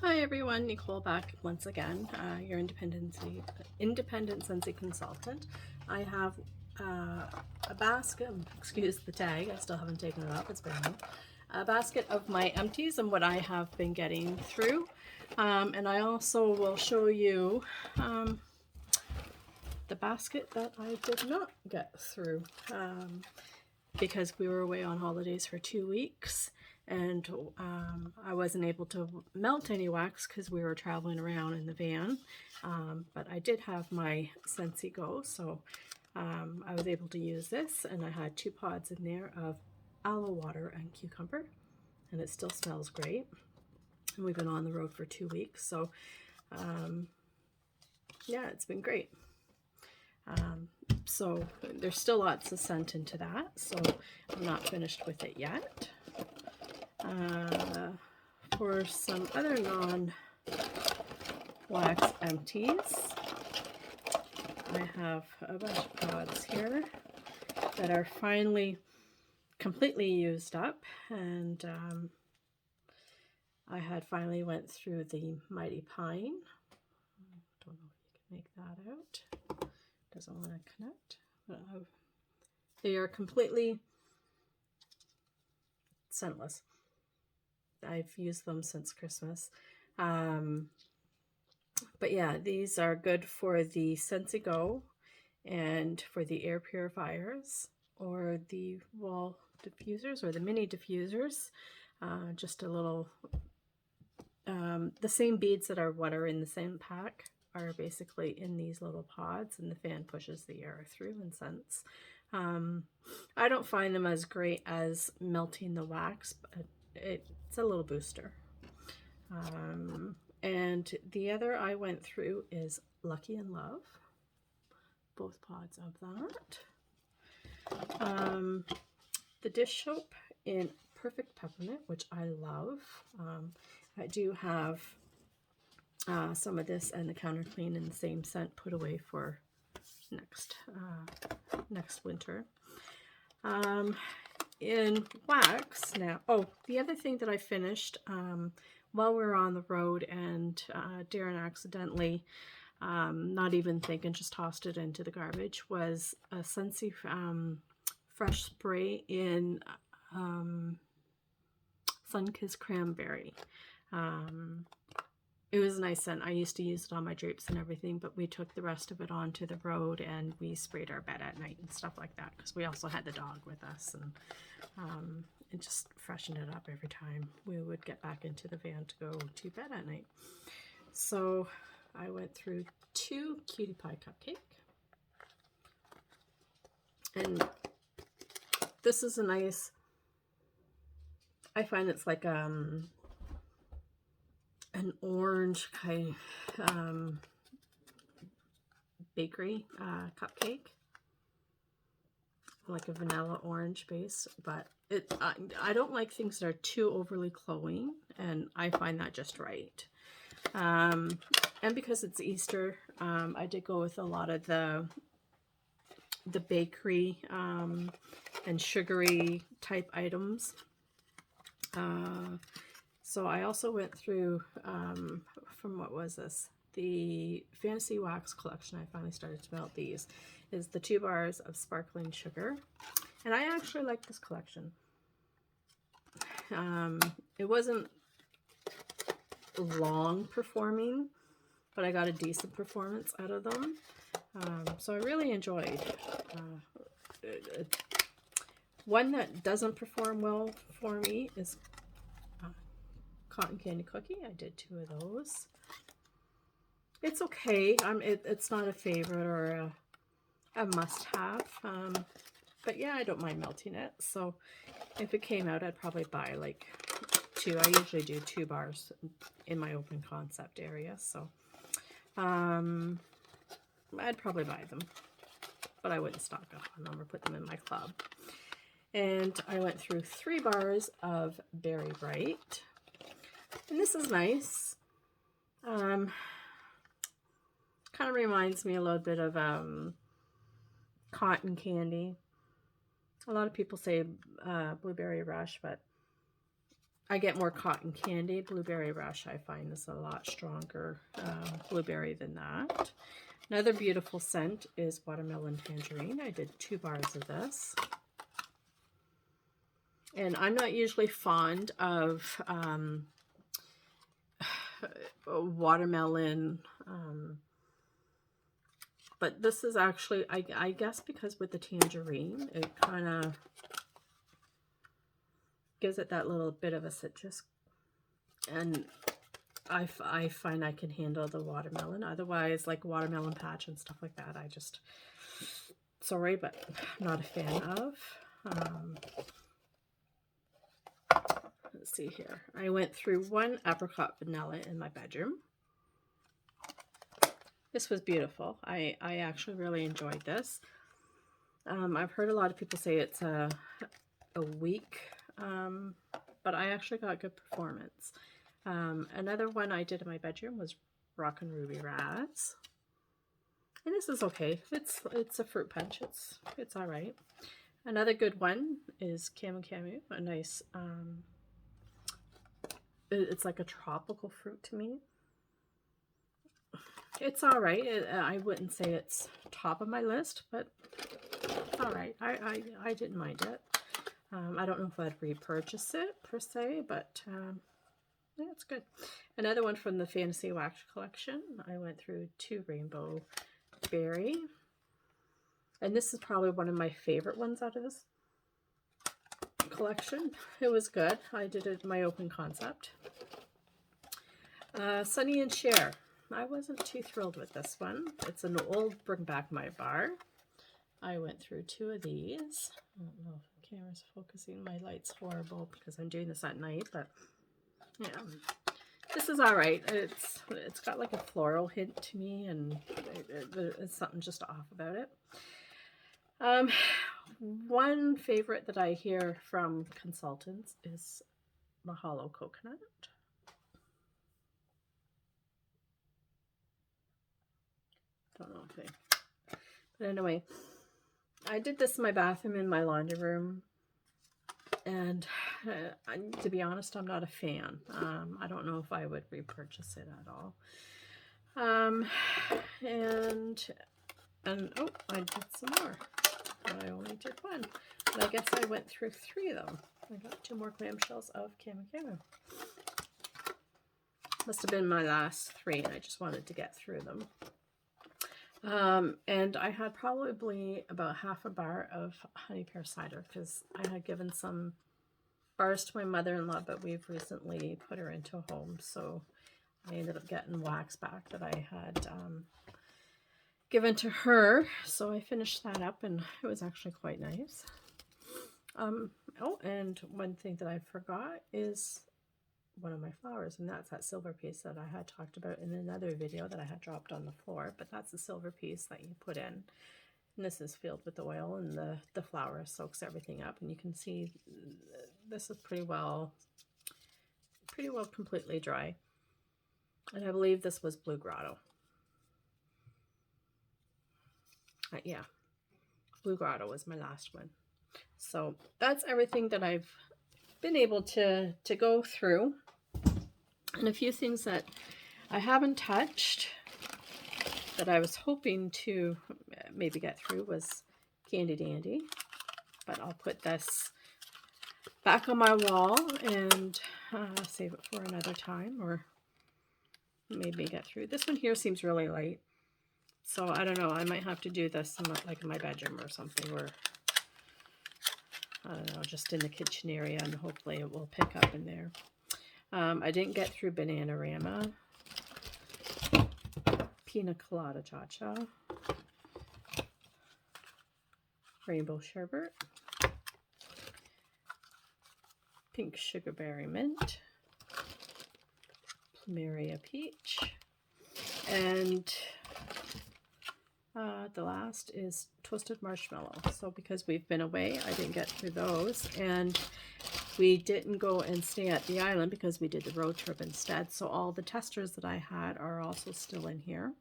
Hi everyone, Nicole back once again, your independent Scentsy consultant. I have a basket, excuse the tag, I still haven't taken it off, it's brand new. A basket of my empties and what I have been getting through. And I also will show you the basket that I did not get through because we were away on holidays for 2 weeks. And I wasn't able to melt any wax because we were traveling around in the van. But I did have my Scentsy Go, so I was able to use this. And I had 2 pods in there of aloe water and cucumber. And it still smells great. And we've been on the road for 2 weeks, so yeah, it's been great. So there's still lots of scent into that, so I'm not finished with it yet. For some other non-wax empties, I have a bunch of pods here that are finally completely used up, and I had finally went through the Mighty Pine. Don't know if you can make that out. Doesn't want to connect. But they are completely scentless. I've used them since Christmas. But yeah, these are good for the Scentsy Go and for the air purifiers or the wall diffusers or the mini diffusers. Just a little, the same beads that are what are in the same pack are basically in these little pods, and the fan pushes the air through and scents. I don't find them as great as melting the wax, but it's a little booster. And the other I went through is Lucky in Love, both pods of that. The dish soap in Perfect Peppermint, which I love. I do have some of this and the Counter Clean in the same scent, put away for next winter. In wax now, the other thing that I finished while we were on the road, and Darren accidentally, not even thinking, just tossed it into the garbage, was a Scentsy fresh spray in Sun-Kissed Cranberry. It was a nice scent. I used to use it on my drapes and everything, but we took the rest of it onto the road and we sprayed our bed at night and stuff like that, because we also had the dog with us, and it just freshened it up every time we would get back into the van to go to bed at night. So I went through 2 Cutie Pie Cupcake, and this is a nice, I find it's like an orange kind of bakery cupcake, like a vanilla orange base, but I don't like things that are too overly glowing, and I find that just right. And because it's Easter, I did go with a lot of the bakery and sugary type items. So I also went through, from what was this? The Fantasy Wax Collection. I finally started to melt these. Is the 2 bars of sparkling sugar. And I actually like this collection. It wasn't long performing, but I got a decent performance out of them. So I really enjoyed one that doesn't perform well for me is Cotton Candy Cookie. I did 2 of those. It's okay. It's not a favorite or a must-have. But yeah, I don't mind melting it. So if it came out, I'd probably buy like 2. I usually do 2 bars in my open concept area. So I'd probably buy them, but I wouldn't stock up on them or put them in my club. And I went through 3 bars of Berry Bright. And this is nice. Kind of reminds me a little bit of cotton candy. A lot of people say Blueberry Rush, but I get more cotton candy. Blueberry Rush I find is a lot stronger blueberry than that. Another beautiful scent is Watermelon Tangerine. I did 2 bars of this. And I'm not usually fond of watermelon, but this is actually, I guess because with the tangerine, it kind of gives it that little bit of a citrus, and I find I can handle the watermelon. Otherwise, like watermelon patch and stuff like that, I just, sorry, but I'm not a fan of. Let's see here. I went through 1 apricot vanilla in my bedroom. This was beautiful. I actually really enjoyed this. I've heard a lot of people say it's a weak, but I actually got good performance. Another one I did in my bedroom was Rockin' Ruby Raz. And this is okay. It's a fruit punch. It's all right. Another good one is Camu Camu, a nice, it's like a tropical fruit to me. It's all right. I wouldn't say it's top of my list, but it's all right. I didn't mind it. I don't know if I'd repurchase it per se, but yeah, it's good. Another one from the Fantasy Wax collection. I went through 2 Rainbow Berry. And this is probably one of my favorite ones out of this collection. It was good. I did it my open concept. Sonny and Cher. I wasn't too thrilled with this one. It's an old Bring Back My Bar. I went through 2 of these. I don't know if the camera's focusing. My light's horrible because I'm doing this at night, but yeah. This is all right. It's got like a floral hint to me, and it's something just off about it. One favorite that I hear from consultants is Mahalo Coconut. Don't know if they, but anyway, I did this in my bathroom, in my laundry room, and to be honest, I'm not a fan. I don't know if I would repurchase it at all. And oh, I did some more. I only did 1, but I guess I went through 3 of them. I got 2 more clamshells of Camu Camu. Must have been my last 3, and I just wanted to get through them. And I had probably about half a bar of honey pear cider because I had given some bars to my mother-in-law, but we've recently put her into a home, so I ended up getting wax back that I had given to her, so I finished that up, and it was actually quite nice. Oh, and one thing that I forgot is one of my flowers, and that's that silver piece that I had talked about in another video that I had dropped on the floor, but that's the silver piece that you put in, and this is filled with oil, and the flower soaks everything up, and you can see this is pretty well completely dry, and I believe this was Blue Grotto. Yeah, Blue Grotto was my last one. So that's everything that I've been able to go through. And a few things that I haven't touched that I was hoping to maybe get through was Candy Dandy. But I'll put this back on my wall and save it for another time, or maybe get through. This one here seems really light. So I don't know, I might have to do this in my bedroom or something, or I don't know, just in the kitchen area, and hopefully it will pick up in there. I didn't get through Bananarama, Pina Colada Cha-Cha, Rainbow Sherbet, Pink Sugarberry Mint, Plumeria Peach, and the last is Toasted Marshmallow. So because we've been away, I didn't get through those, and we didn't go and stay at the island because we did the road trip instead. So all the testers that I had are also still in here.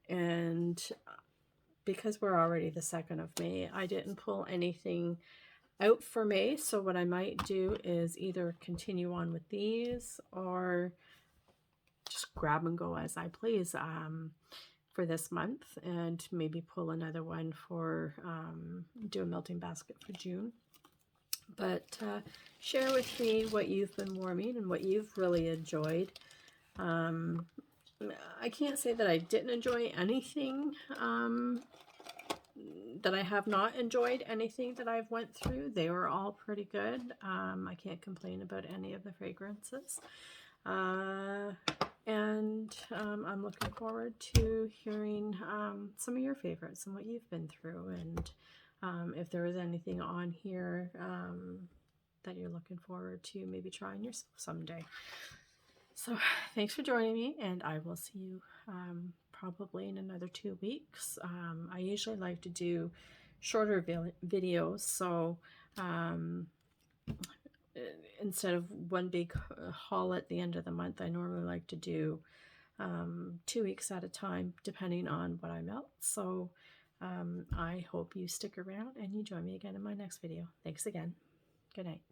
And because we're already the 2nd of May, I didn't pull anything out for May, so what I might do is either continue on with these or just grab and go as I please for this month, and maybe pull another one for do a melting basket for June. But share with me what you've been warming and what you've really enjoyed. I can't say that I didn't enjoy anything, that I have not enjoyed anything that I've went through. They were all pretty good. I can't complain about any of the fragrances. And I'm looking forward to hearing some of your favorites and what you've been through, and if there was anything on here that you're looking forward to maybe trying yourself someday. So thanks for joining me, and I will see you probably in another 2 weeks. I usually like to do shorter videos, so instead of one big haul at the end of the month, I normally like to do 2 weeks at a time, depending on what I melt. So I hope you stick around and you join me again in my next video. Thanks again. Good night.